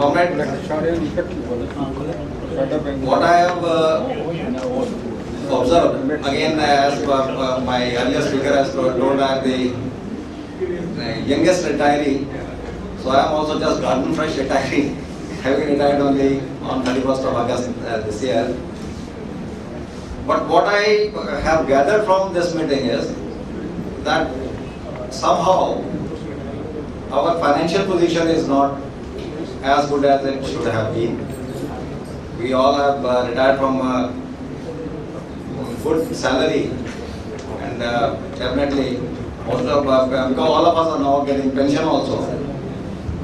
Comrade, what I have observed, again as my earlier speaker has told, I am the youngest retiree, so I am also just garden fresh retiree, having retired only on 31st of August this year. But what I have gathered from this meeting is that somehow our financial position is not as good as it should have been. We all have retired from good salary, and definitely most of because all of us are now getting pension also,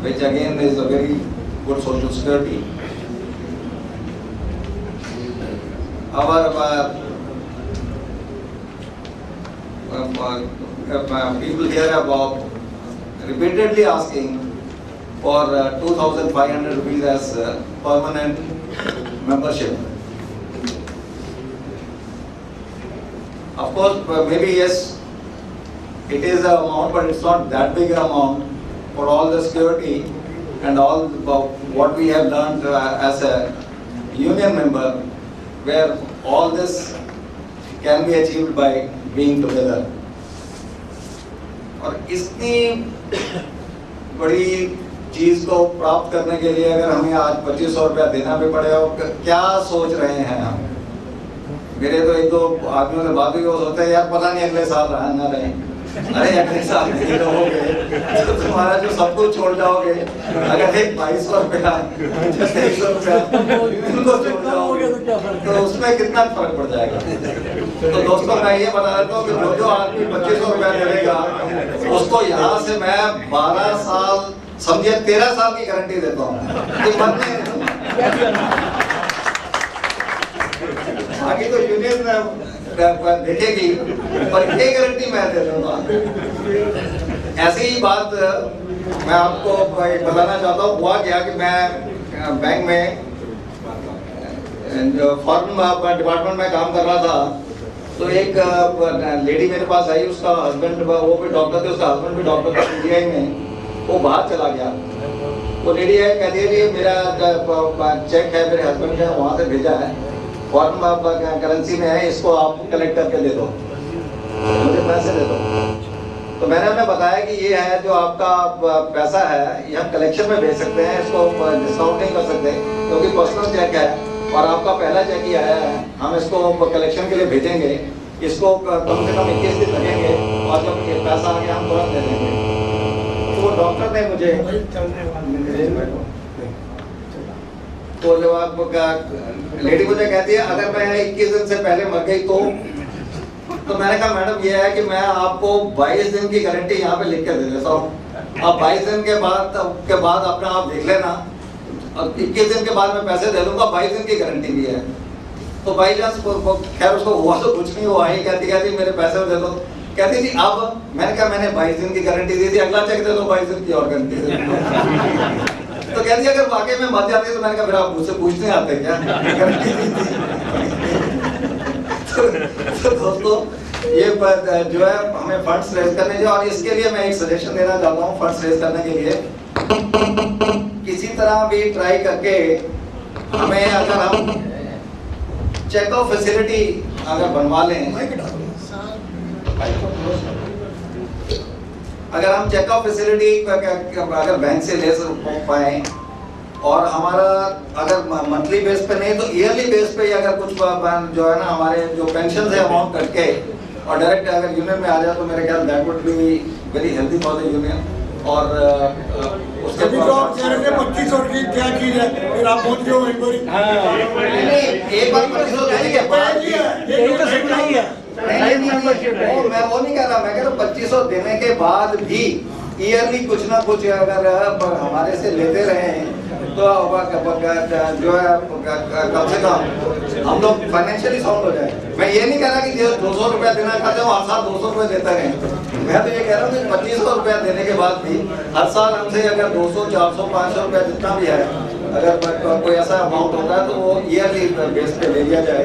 which again is a very good social security. Our people here are repeatedly asking for 2,500 rupees as permanent membership. Of course, maybe yes, it is an amount, but it's not that big an amount for all the security and all what we have learned as a union member, where all this can be achieved by being together. और इतनी बड़ी चीज को प्राप्त करने के लिए अगर हमें आज 2500 रुपया देना भी पड़े, और क्या सोच रहे हैं हम? मेरे तो एक दो आदमियों से बात हुई, वो सोचते हैं यार पता नहीं अगले साल रहा ना रहे। अरे अगले साल नहीं रहोगे तो तुम्हारा जो सब कुछ छोड़ जाओगे, अगर एक 2200 रुपया 2300 रुपया इनको छोड़ जाओगे तो उसमें कितना फर्क पड़ जाएगा। तो दोस्तों मैं ये बता देता हूँ कि जो आदमी 2500 रुपया देगा उसको यहाँ से मैं 12 साल समझिए 13 साल की गारंटी देता हूँ कि मत बाकी तो यूनियन देखेगी, पर ये गारंटी मैं दे दूंगा। ऐसी ही बात मैं आपको बताना चाहता हूँ। हुआ क्या कि मैं बैंक में जो फॉरेन डिपार्टमेंट में काम कर रहा था, तो एक लेडी मेरे पास आई, उसका हस्बैंड वो भी डॉक्टर थे, उसका हस्बैंड भी डॉक्टर था पीजीआई में, वो बाहर चला गया। वो लेडी है, कहती है कि मेरा चेक है मेरे हस्बैंड ने वहाँ से भेजा है, फॉरेन करेंसी में है, इसको आप कलेक्ट करके दे दो, मुझे पैसे दे दो। तो मैंने उन्हें बताया कि ये है जो आपका पैसा है, ये हम कलेक्शन में भेज सकते हैं, इसको डिस्काउंट नहीं कर सकते क्योंकि पर्सनल चेक है और आपका पहला चेक ही आया है, हम इसको कलेक्शन के लिए भेजेंगे, इसको कम से कम 21 दिन लगेंगे और जब ये पैसा आ गया हम तुरंत दे देंगे। तो वो डॉक्टर ने मुझे तो जब आप लेडी मुझे कहती है अगर मैं 21 दिन से पहले मर गई तो मैंने कहा मैडम ये है कि मैं आपको 22 दिन की गारंटी यहाँ पे लिख के दे देता हूँ, आप 22 दिन के बाद अपना आप देख लेना, और 21 दिन के बाद मैं पैसे दे दूंगा, 22 दिन की गारंटी भी है। तो बाई चांस खैर उसको हुआ तो कुछ नहीं हुआ, ही कहती मेरे पैसे दे दो। कहती थी अब मैंने कहा मैंने 22 दिन की गारंटी दी थी, अगला चेक दे दो 22 दिन की और गारंटी दे दो। तो कहती अगर वाकई में मर जाती तो मैंने कहा फिर आप मुझसे पूछने आते क्या तो दोस्तों ये जो है हमें फंड्स रेज करने चाहिए, और इसके लिए मैं एक सजेशन देना चाहता हूँ। फंड्स रेज करने के लिए किसी तरह भी ट्राई करके हमें अगर हम चेकआउट फैसिलिटी अगर बनवा लें, अगर हम चेकअप फैसिलिटी अगर बैंक से ले पाए, और हमारा अगर मंथली बेस पे नहीं तो ईयरली बेस पे अगर कुछ जो है ना हमारे जो पेंशन है अमाउंट कट के और डायरेक्ट अगर यूनियन में आ जाए तो मेरे ख्याल that would be very healthy for the union. और उसके बाद 2500 की क्या की जाए, फिर आप पहुंच गए एक एक बार 2500 देने के बाद मैं वो नहीं कह रहा, मैं कह रहा 2500 देने के बाद भी ईयरली कुछ ना कुछ अगर हमारे से लेते रहे तो जो है कम से कम हम लोग फाइनेंशियली साउंड हो जाए। मैं ये नहीं कह रहा कि 200 रुपया देना चाहते हो हर साल 200 रुपये देते रहे, मैं तो ये कह रहा हूँ कि 2500 रुपया देने के बाद भी हर साल हमसे अगर 200 400 500 रुपया जितना भी है अगर कोई ऐसा अमाउंट होता है तो वो ईयरली बेस पे ले लिया जाए,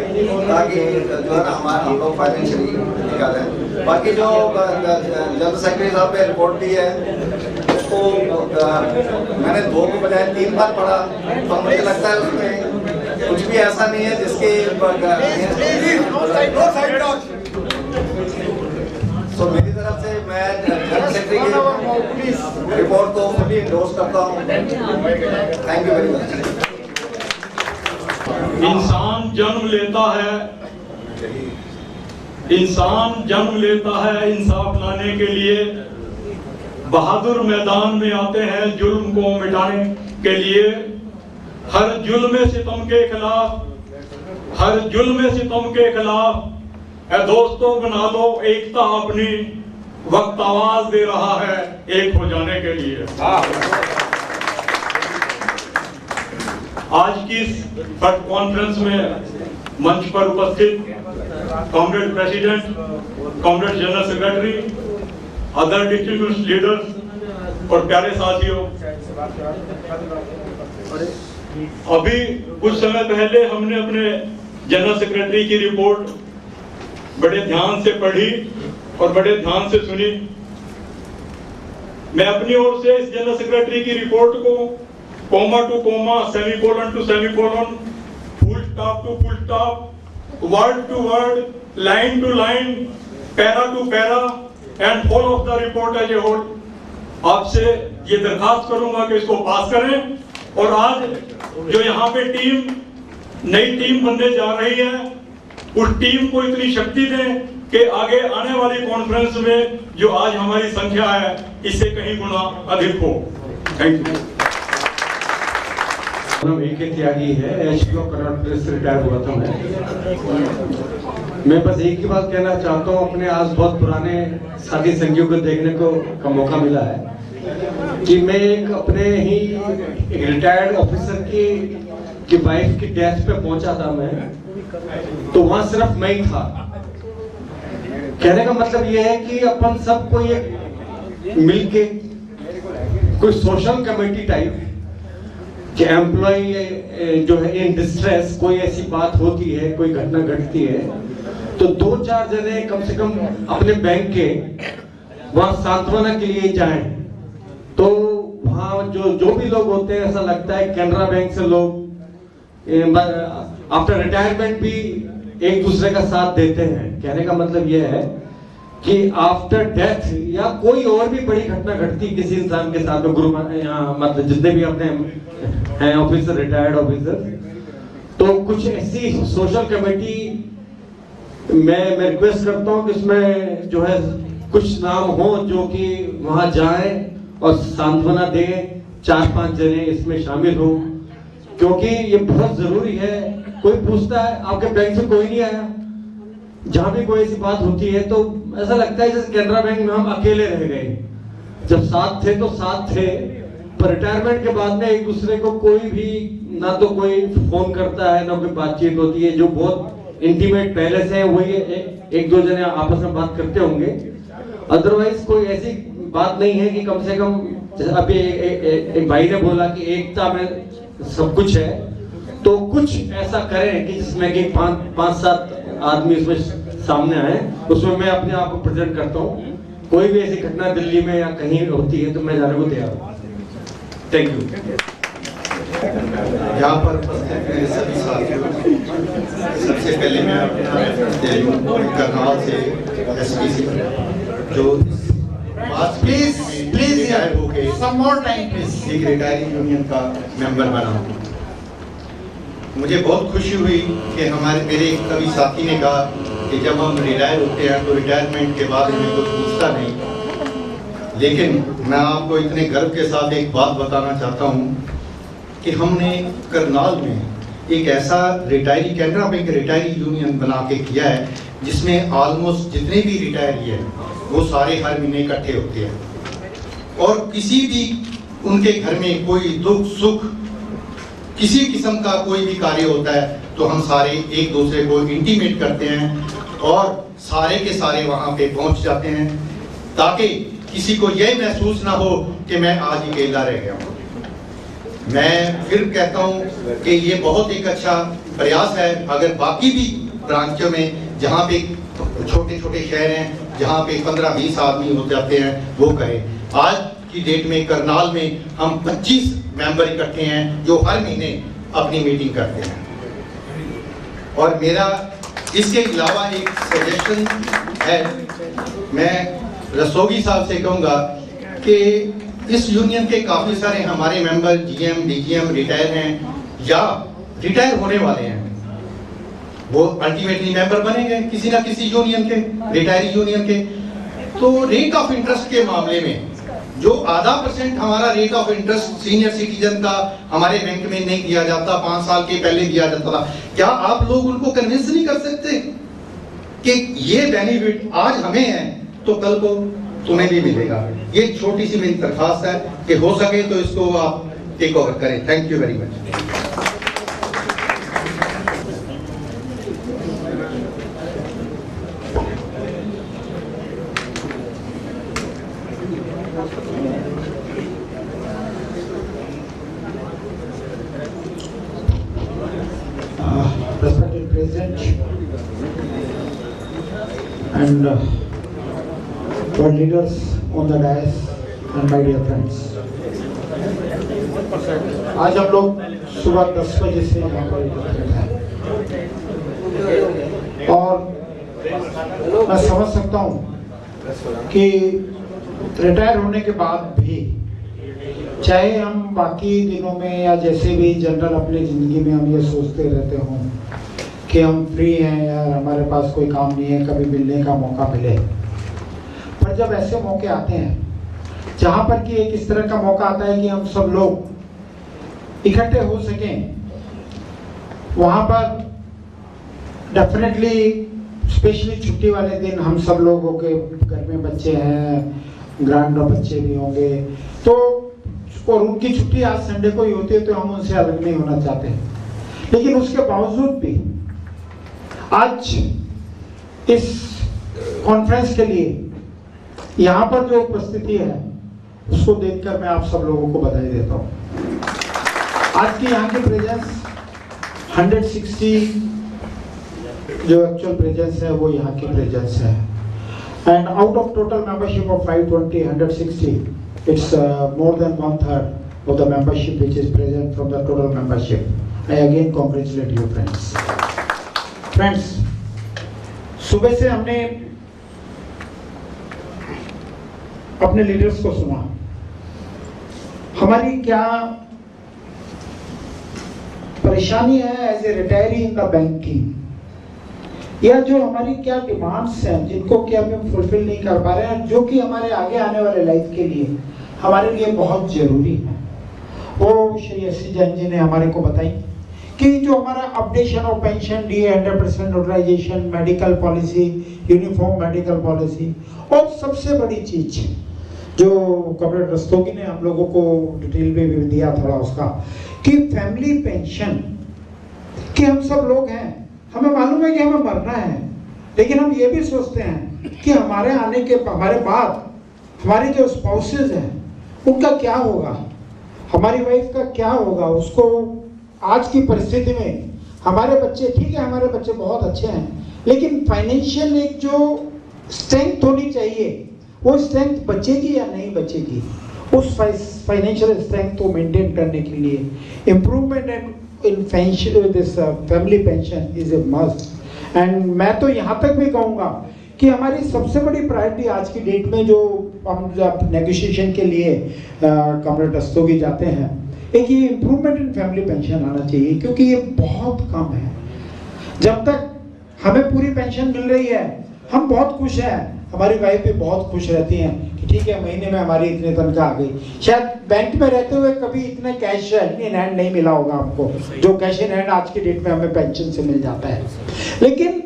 ताकि जो है ना हम लोग फाइनेंशियली निकालें। बाकी जो जनरल सेक्रेटरी साहब ने रिपोर्ट दी है तो मैंने 2 को बजाय 3 बार पढ़ा, तो मुझे लगता है उसमें कुछ भी ऐसा नहीं है जिसके तो मेरी तरफ से मैं जनरल सेक्रेटरी की रिपोर्ट को फुली इंडोर्स करता हूँ। Thank you very much. इंसान जन्म लेता है इंसाफ लाने के लिए, बहादुर मैदान में आते हैं जुल्म को मिटाने के लिए। हर जुल्म सितम के खिलाफ ऐ दोस्तों बना लो एकता अपनी, वक्त आवाज दे रहा है एक हो जाने के लिए। आज की इस कॉन्फ्रेंस में मंच पर उपस्थित comrade president, comrade general secretary, other district leaders और प्यारे साथियों, अभी कुछ समय पहले हमने अपने जनरल सेक्रेटरी की रिपोर्ट बड़े ध्यान से पढ़ी और बड़े ध्यान से सुनी। मैं अपनी ओर से इस जनरल सेक्रेटरी की रिपोर्ट को comma to comma, semicolon to semicolon, full stop to full stop, word to word, line to line, para to para and whole of the report as a whole आपसे ये दरखास्त करूंगा कि इसको पास करें। और आज जो यहाँ पे नई टीम बनने जा रही है, उस टीम को इतनी शक्ति दें कि आगे आने वाली कॉन्फ्रेंस में जो आज हमारी संख्या है इससे कहीं गुना अधिक हो। Thank you. एक त्यागी है, एचपीओ कन्नौज पुलिस से रिटायर हुआ था मैं बस एक ही बात कहना चाहता हूँ, अपने आज बहुत पुराने साथी संगियों को देखने का मौका मिला है कि मैं एक अपने ही एक रिटायर्ड ऑफिसर की वाइफ की डेथ पे पहुंचा था मैं, तो वहां सिर्फ मैं ही था। कहने का मतलब यह है कि अपन सब कोई एक मिलके कोई सोशल कमेटी टाइप कि एम्प्लॉय जो है इन डिस्ट्रेस, कोई ऐसी बात होती है, कोई घटना घटती है, तो 2-4 जने कम से कम अपने बैंक के वहां सांत्वना के लिए जाएं। तो वहां जो भी लोग होते हैं, ऐसा लगता है कैनरा बैंक से लोग आफ्टर रिटायरमेंट भी एक दूसरे का साथ देते हैं। कहने का मतलब यह है कि आफ्टर डेथ या कोई और भी बड़ी घटना घटती किसी इंसान के साथ में, ग्रुप यहाँ मतलब जितने भी अपने हैं ऑफिसर, रिटायर्ड ऑफिसर, तो कुछ ऐसी सोशल कमेटी मैं रिक्वेस्ट करता हूँ कि इसमें जो है कुछ नाम हो जो कि वहां जाए और सांत्वना दे, 4-5 जने इसमें शामिल हो, क्योंकि ये बहुत जरूरी है। कोई पूछता है आपके बैंक से कोई नहीं आया, जहां भी कोई ऐसी बात होती है तो ऐसा लगता है जैसे कैनरा बैंक में हम अकेले रह गए। जब साथ थे तो साथ थे, पर रिटायरमेंट के बाद में एक दूसरे को कोई भी ना तो कोई फोन करता है ना कोई बातचीत होती है। जो बहुत इंटीमेट पहले से है वही 1-2 जने आपस में बात करते होंगे, अदरवाइज कोई ऐसी बात नहीं है कि कम से कम अभी एक भाई ने बोला कि एकता में सब कुछ है, तो कुछ ऐसा करें कि जिसमें कि 5-7 आदमी इसमें सामने आए। उसमें मैं अपने आप को प्रेजेंट करता हूँ। कोई भी ऐसी घटना दिल्ली में या कहीं होती है तो मैं जाने को तैयार हूँ। Thank you. यहाँ पर उपस्थित मेरे सभी साथियों, सबसे पहले मैं करनाल से एसपीसी जो प्लीज रिटायर होके सम मोर टाइम प्लीज एक रिटायरिंग यूनियन का मेंबर बना हूँ। मुझे बहुत खुशी हुई कि मेरे एक कभी साथी ने कहा कि जब हम रिटायर होते हैं तो रिटायरमेंट के बाद हमें कुछ पूछता नहीं। लेकिन मैं आपको इतने गर्व के साथ एक बात बताना चाहता हूँ कि हमने करनाल में एक ऐसा retiree Canara bank retiree union बना के किया है जिसमें ऑलमोस्ट जितने भी रिटायरी है वो सारे हर महीने इकट्ठे होते हैं और किसी भी उनके घर में कोई दुख सुख किसी किस्म का कोई भी कार्य होता है तो हम सारे एक दूसरे को इंटीमेट करते हैं और सारे के सारे वहाँ पे पहुँच जाते हैं ताकि किसी को यह महसूस ना हो कि मैं आज अकेला रह गया हूँ। मैं फिर कहता हूँ कि ये बहुत एक अच्छा प्रयास है। अगर बाकी भी ब्रांचों में जहाँ पे छोटे छोटे शहर हैं जहाँ पे 15-20 आदमी हो जाते हैं वो करें। आज की डेट में करनाल में हम 25 मेंबर इकट्ठे हैं जो हर महीने अपनी मीटिंग करते हैं। और मेरा इसके अलावा एक सजेशन है, मैं रस्तोगी साहब से कहूँगा कि इस यूनियन के काफ़ी सारे हमारे मेंबर जीएम डीजीएम रिटायर हैं या रिटायर होने वाले हैं, वो अल्टीमेटली मेंबर बनेंगे किसी ना किसी यूनियन के, रिटायरी यूनियन के। तो रेट ऑफ इंटरेस्ट के मामले में जो 0.5% हमारा rate of interest senior citizen का हमारे बैंक में नहीं दिया जाता, 5 साल के पहले दिया जाता था, क्या आप लोग उनको कन्विंस नहीं कर सकते कि ये बेनिफिट आज हमें है तो कल को तुम्हें भी मिलेगा? ये छोटी सी मेरी दरखास्त है कि हो सके तो इसको आप टेक ओवर करें। Thank you very much. Respected President and world leaders on the dais and my dear friends, आज हम लोग सुबह 10 बजे से यहाँ पर एकत्रित हैं और मैं समझ सकता हूँ कि रिटायर होने के बाद भी चाहे हम बाकी दिनों में या जैसे भी जनरल अपनी ज़िंदगी में हम ये सोचते रहते हों कि हम फ्री हैं या हमारे पास कोई काम नहीं है, कभी मिलने का मौका मिले, पर जब ऐसे मौके आते हैं जहाँ पर कि एक इस तरह का मौका आता है कि हम सब लोग इकट्ठे हो सकें, वहाँ पर डेफिनेटली स्पेशली छुट्टी वाले दिन हम सब लोगों के घर में बच्चे हैं, ग्रैंड बच्चे भी होंगे, तो और उनकी छुट्टी आज संडे को ही होती है तो हम उनसे अलग नहीं होना चाहते। लेकिन उसके बावजूद भी आज इस कॉन्फ्रेंस के लिए यहाँ पर जो उपस्थिति है उसको देखकर मैं आप सब लोगों को बधाई देता हूँ। आज की यहाँ की प्रेजेंस 160 जो एक्चुअल प्रेजेंस है वो यहाँ की प्रेजेंस है, and out of total membership of 520 160 it's more than 1/3 of the membership which is present from the total membership. I again congratulate you friends. Friends, सुबह से हमने अपने लीडर्स को सुना, हमारी क्या परेशानी है as a retiree in the banking, या जो हमारी क्या डिमांड्स हैं जिनको कि हम फुलफिल नहीं कर पा रहे हैं, जो कि हमारे आगे आने वाले लाइफ के लिए हमारे लिए बहुत जरूरी है। वो श्री एस सी जैन जी ने हमारे को बताई कि जो हमारा updation of pension, DA 100% notarization, medical policy, uniform medical policy, और सबसे बड़ी चीज जो कॉमरेड रस्तोगी ने हम लोगों को डिटेल में भी दिया थोड़ा उसका, कि फैमिली पेंशन, कि हम सब लोग हैं, हमें मालूम है कि हमें मरना है, लेकिन हम ये भी सोचते हैं कि हमारे आने के हमारे बाद हमारे जो स्पाउसेस हैं उनका क्या होगा, हमारी वाइफ का क्या होगा, उसको आज की परिस्थिति में हमारे बच्चे, ठीक है हमारे बच्चे बहुत अच्छे हैं, लेकिन फाइनेंशियल एक जो स्ट्रेंथ होनी चाहिए वो स्ट्रेंथ बचेगी या नहीं बचेगी, उस फाइनेंशियल स्ट्रेंथ को मेंटेन करने के लिए improvement in family pension is a must. And मैं तो यहाँ तक भी कहूँगा कि हमारी सबसे बड़ी प्रायोरिटी आज की डेट में जो हम नेगोशिएशन के लिए कॉमरेड रस्तोगी जाते हैं, एक ये इम्प्रूवमेंट इन फैमिली पेंशन आना चाहिए, क्योंकि ये बहुत कम है। जब तक हमें पूरी पेंशन मिल रही है हम बहुत खुश हैं, हमारी वाइफ भी बहुत खुश रहती हैं कि ठीक है महीने में हमारी इतने तनख्वाह आ गई। शायद बैंक में रहते हुए कभी इतने कैश इन हैंड नहीं मिला होगा हमको, जो कैश इन हैंड आज की डेट में हमें पेंशन से मिल जाता है। लेकिन